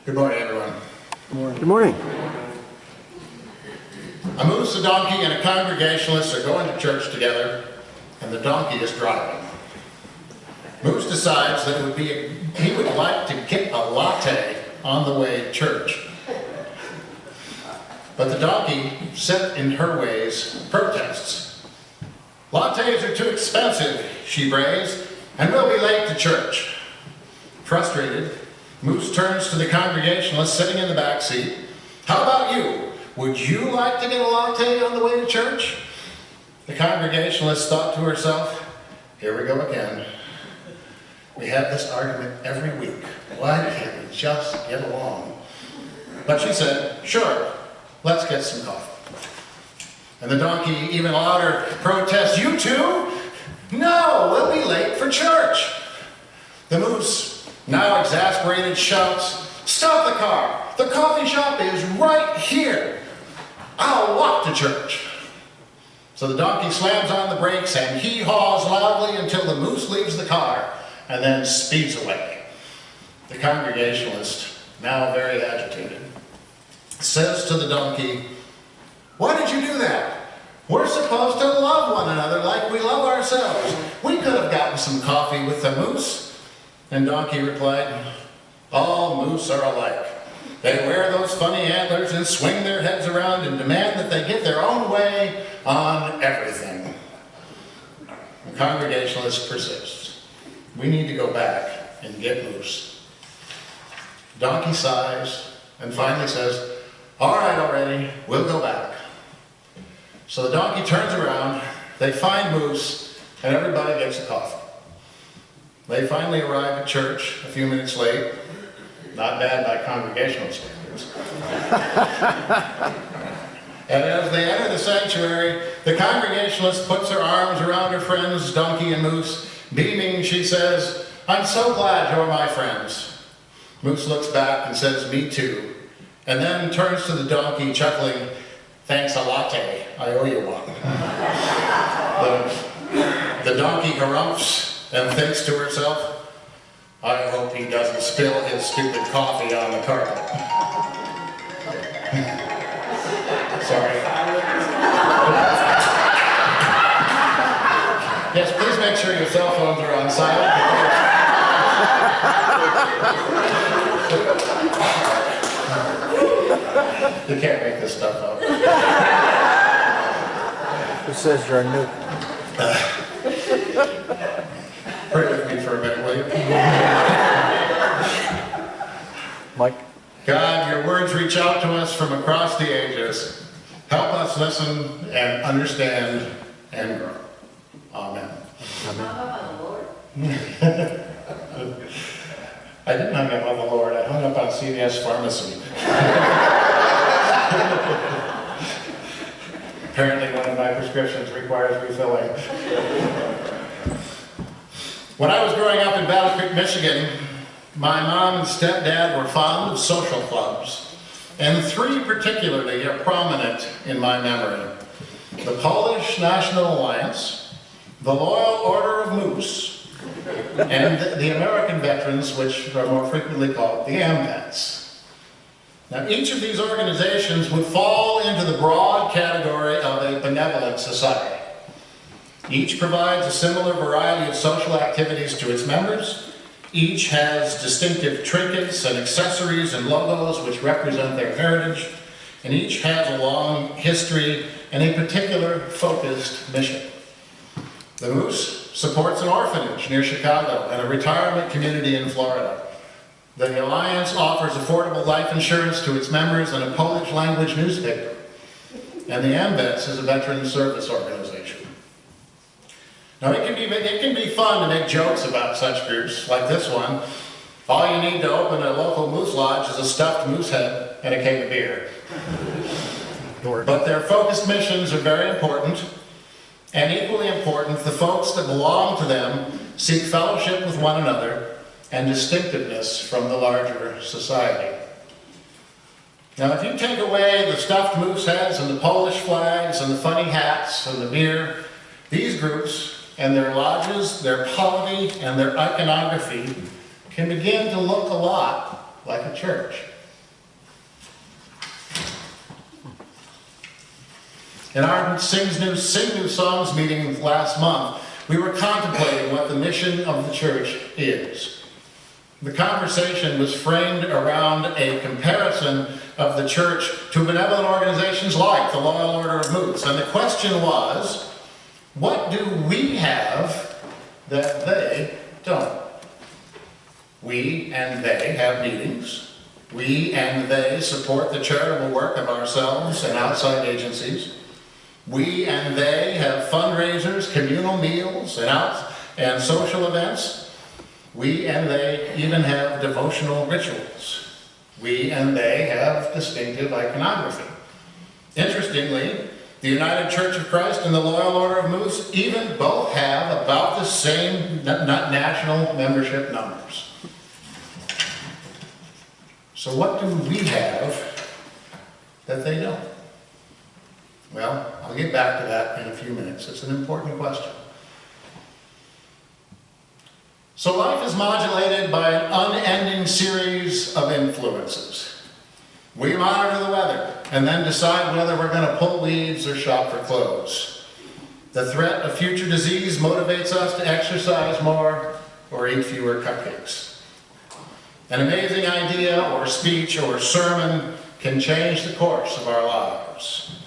Good morning, everyone. Good morning. A moose, a donkey, and a Congregationalist are going to church together, and the donkey is driving. Moose decides that he would like to get a latte on the way to church. But the donkey, set in her ways, protests. "Lattes are too expensive," she brays, "and we'll be late to church." Frustrated, Moose turns to the Congregationalist sitting in the back seat. "How about you? Would you like to get a latte on the way to church?" The Congregationalist thought to herself, "Here we go again. We have this argument every week. Why can't we just get along?" But she said, "Sure, let's get some coffee." And the donkey even louder protests, "You too? No, we'll be late for church." The moose, now exasperated, shouts, "Stop the car! The coffee shop is right here! I'll walk to church." So the donkey slams on the brakes and hee-haws loudly until the moose leaves the car and then speeds away. The Congregationalist, now very agitated, says to the donkey, "Why did you do that? We're supposed to love one another like we love ourselves. We could have gotten some coffee with the moose." And donkey replied, "All moose are alike. They wear those funny antlers and swing their heads around and demand that they get their own way on everything." The Congregationalist persists. "We need to go back and get moose." Donkey sighs and finally says, "All right already, we'll go back." So the donkey turns around, they find moose, and everybody gets a coffee. They finally arrive at church a few minutes late. Not bad by Congregational standards. And as they enter the sanctuary, the Congregationalist puts her arms around her friends, donkey and moose. Beaming, she says, "I'm so glad you're my friends." Moose looks back and says, "Me too," and then turns to the donkey, chuckling, "Thanks a latte, I owe you one." The donkey harumphs and thinks to herself, "I hope he doesn't spill his stupid coffee on the carpet." Sorry. Yes, please make sure your cell phones are on silent. You can't make this stuff up. Who says you're new? Pray with me for a minute, will you? Mike? God, your words reach out to us from across the ages. Help us listen and understand and grow. Amen. Amen. I didn't hang up on the Lord. I hung up on CVS Pharmacy. Apparently one of my prescriptions requires refilling. When I was growing up in Battle Creek, Michigan, my mom and stepdad were fond of social clubs, and three particularly are prominent in my memory: the Polish National Alliance, the Loyal Order of Moose, and the American Veterans, which are more frequently called the AMVETS. Now, each of these organizations would fall into the broad category of a benevolent society. Each provides a similar variety of social activities to its members. Each has distinctive trinkets and accessories and logos which represent their heritage, and each has a long history and a particular focused mission. The Moose supports an orphanage near Chicago and a retirement community in Florida. The Alliance offers affordable life insurance to its members and a Polish language newspaper. And the AMVETS is a veteran service organization. Now, it can be fun to make jokes about such groups, like this one. All you need to open a local moose lodge is a stuffed moose head and a keg of beer. But their focused missions are very important, and equally important, the folks that belong to them seek fellowship with one another and distinctiveness from the larger society. Now, if you take away the stuffed moose heads and the Polish flags and the funny hats and the beer, these groups and their lodges, their polity, and their iconography can begin to look a lot like a church. In our Sing New Songs meeting last month, we were contemplating what the mission of the church is. The conversation was framed around a comparison of the church to benevolent organizations like the Loyal Order of Moose. And the question was, what do we have that they don't? We and they have meetings. We and they support the charitable work of ourselves and outside agencies. We and they have fundraisers, communal meals, and social events. We and they even have devotional rituals. We and they have distinctive iconography. Interestingly, the United Church of Christ and the Loyal Order of Moose even both have about the same national membership numbers. So what do we have that they don't? Well, I'll get back to that in a few minutes. It's an important question. So life is modulated by an unending series of influences. We monitor the weather and then decide whether we're going to pull weeds or shop for clothes. The threat of future disease motivates us to exercise more or eat fewer cupcakes. An amazing idea or speech or sermon can change the course of our lives.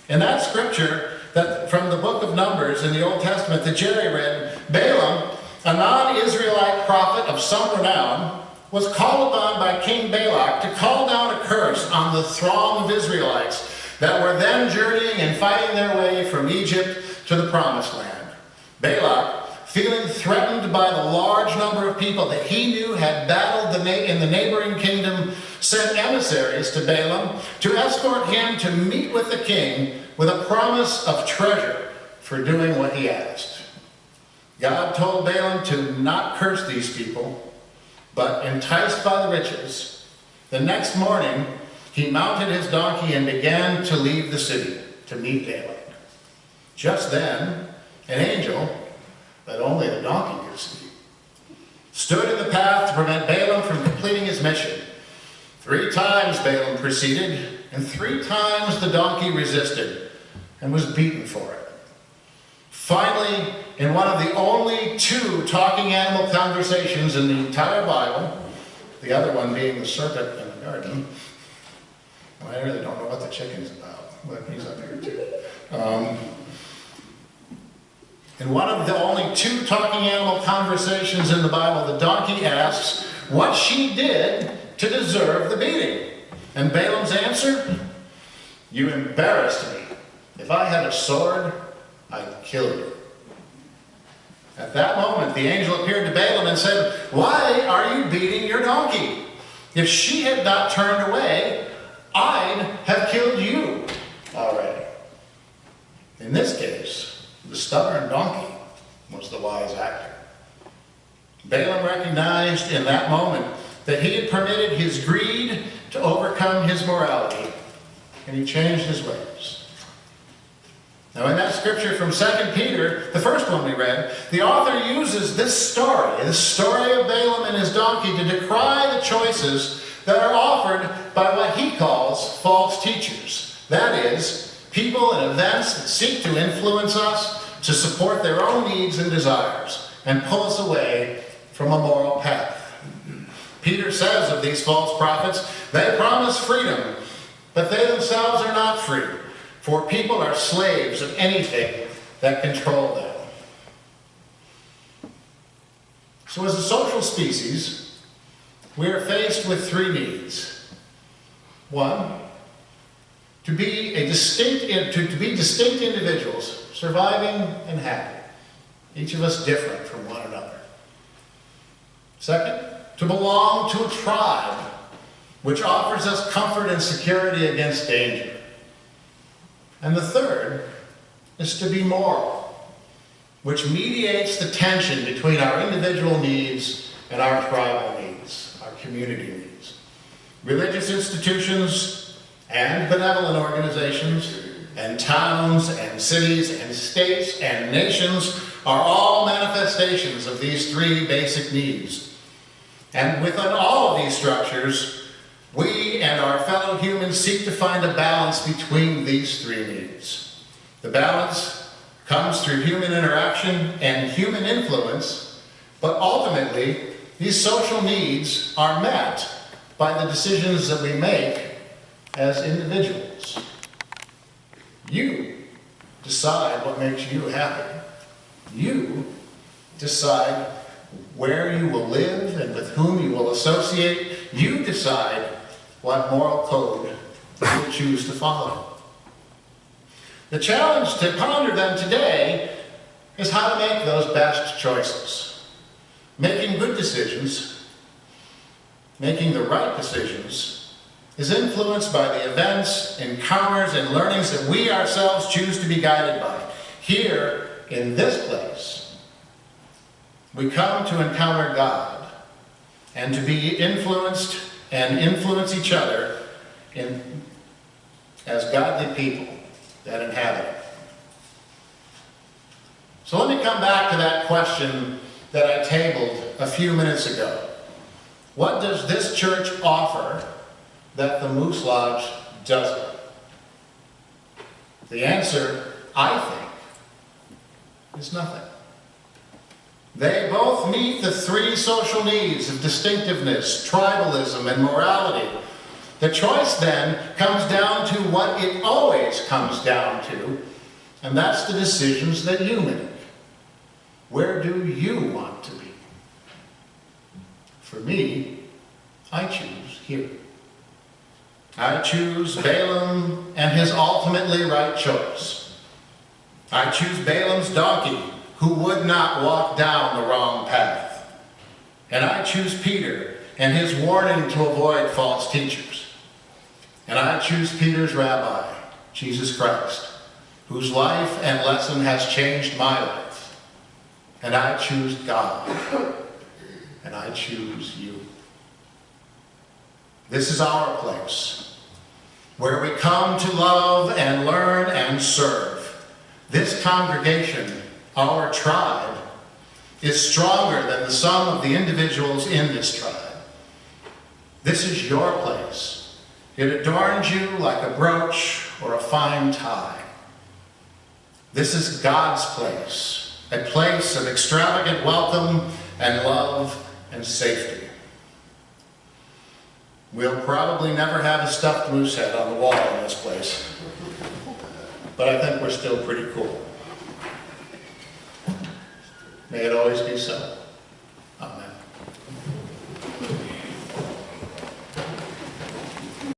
In that scripture from the book of Numbers in the Old Testament that Jerry read, Balaam, a non-Israelite prophet of some renown, was called upon by King Balak to call down a curse on the throng of Israelites that were then journeying and fighting their way from Egypt to the Promised Land. Balak, feeling threatened by the large number of people that he knew had battled in the neighboring kingdom, sent emissaries to Balaam to escort him to meet with the king with a promise of treasure for doing what he asked. God told Balaam to not curse these people, but enticed by the riches, the next morning he mounted his donkey and began to leave the city to meet Balak. Just then, an angel that only the donkey could see stood in the path to prevent Balaam from completing his mission. 3 times Balaam proceeded, and 3 times the donkey resisted and was beaten for it. Finally, in one of the only 2 talking animal conversations in the entire Bible, the other one being the serpent in the garden, well, I really don't know what the chicken's about, but he's up here too. In one of the only 2 talking animal conversations in the Bible, the donkey asks what she did to deserve the beating. And Balaam's answer, "You embarrassed me. If I had a sword, I'd kill you." At that moment, the angel appeared to Balaam and said, "Why are you beating your donkey? If she had not turned away, I'd have killed you already." In this case, the stubborn donkey was the wise actor. Balaam recognized in that moment that he had permitted his greed to overcome his morality, and he changed his ways. Now in that scripture from 2 Peter, the first one we read, the author uses this story of Balaam and his donkey, to decry the choices that are offered by what he calls false teachers. That is, people and events that seek to influence us to support their own needs and desires and pull us away from a moral path. Peter says of these false prophets, they promise freedom, but they themselves are not free, for people are slaves of anything that control them. So as a social species, we are faced with 3 needs. 1, to be distinct individuals, surviving and happy, each of us different from one another. 2nd, to belong to a tribe, which offers us comfort and security against danger. And the 3rd is to be moral, which mediates the tension between our individual needs and our tribal needs, our community needs. Religious institutions and benevolent organizations and towns and cities and states and nations are all manifestations of these 3 basic needs. And within all of these structures, we and our fellow humans seek to find a balance between these 3 needs. The balance comes through human interaction and human influence, but ultimately, these social needs are met by the decisions that we make as individuals. You decide what makes you happy. You decide where you will live and with whom you will associate. You decide what moral code you will choose to follow. The challenge to ponder then today is how to make those best choices. Making good decisions, making the right decisions, is influenced by the events, encounters, and learnings that we ourselves choose to be guided by. Here, in this place, we come to encounter God and to be influenced and influence each other as godly people that inhabit it. So let me come back to that question that I tabled a few minutes ago. What does this church offer that the Moose Lodge doesn't? The answer, I think, is nothing. They both meet the three social needs of distinctiveness, tribalism, and morality. The choice then comes down to what it always comes down to, and that's the decisions that you make. Where do you want to be? For me, I choose here. I choose Balaam and his ultimately right choice. I choose Balaam's donkey, who would not walk down the wrong path. And I choose Peter and his warning to avoid false teachers. And I choose Peter's rabbi, Jesus Christ, whose life and lesson has changed my life. And I choose God. And I choose you. This is our place, where we come to love and learn and serve. This congregation, our tribe, is stronger than the sum of the individuals in this tribe. This is your place. It adorns you like a brooch or a fine tie. This is God's place, a place of extravagant welcome and love and safety. We'll probably never have a stuffed moose head on the wall in this place, but I think we're still pretty cool. May it always be so.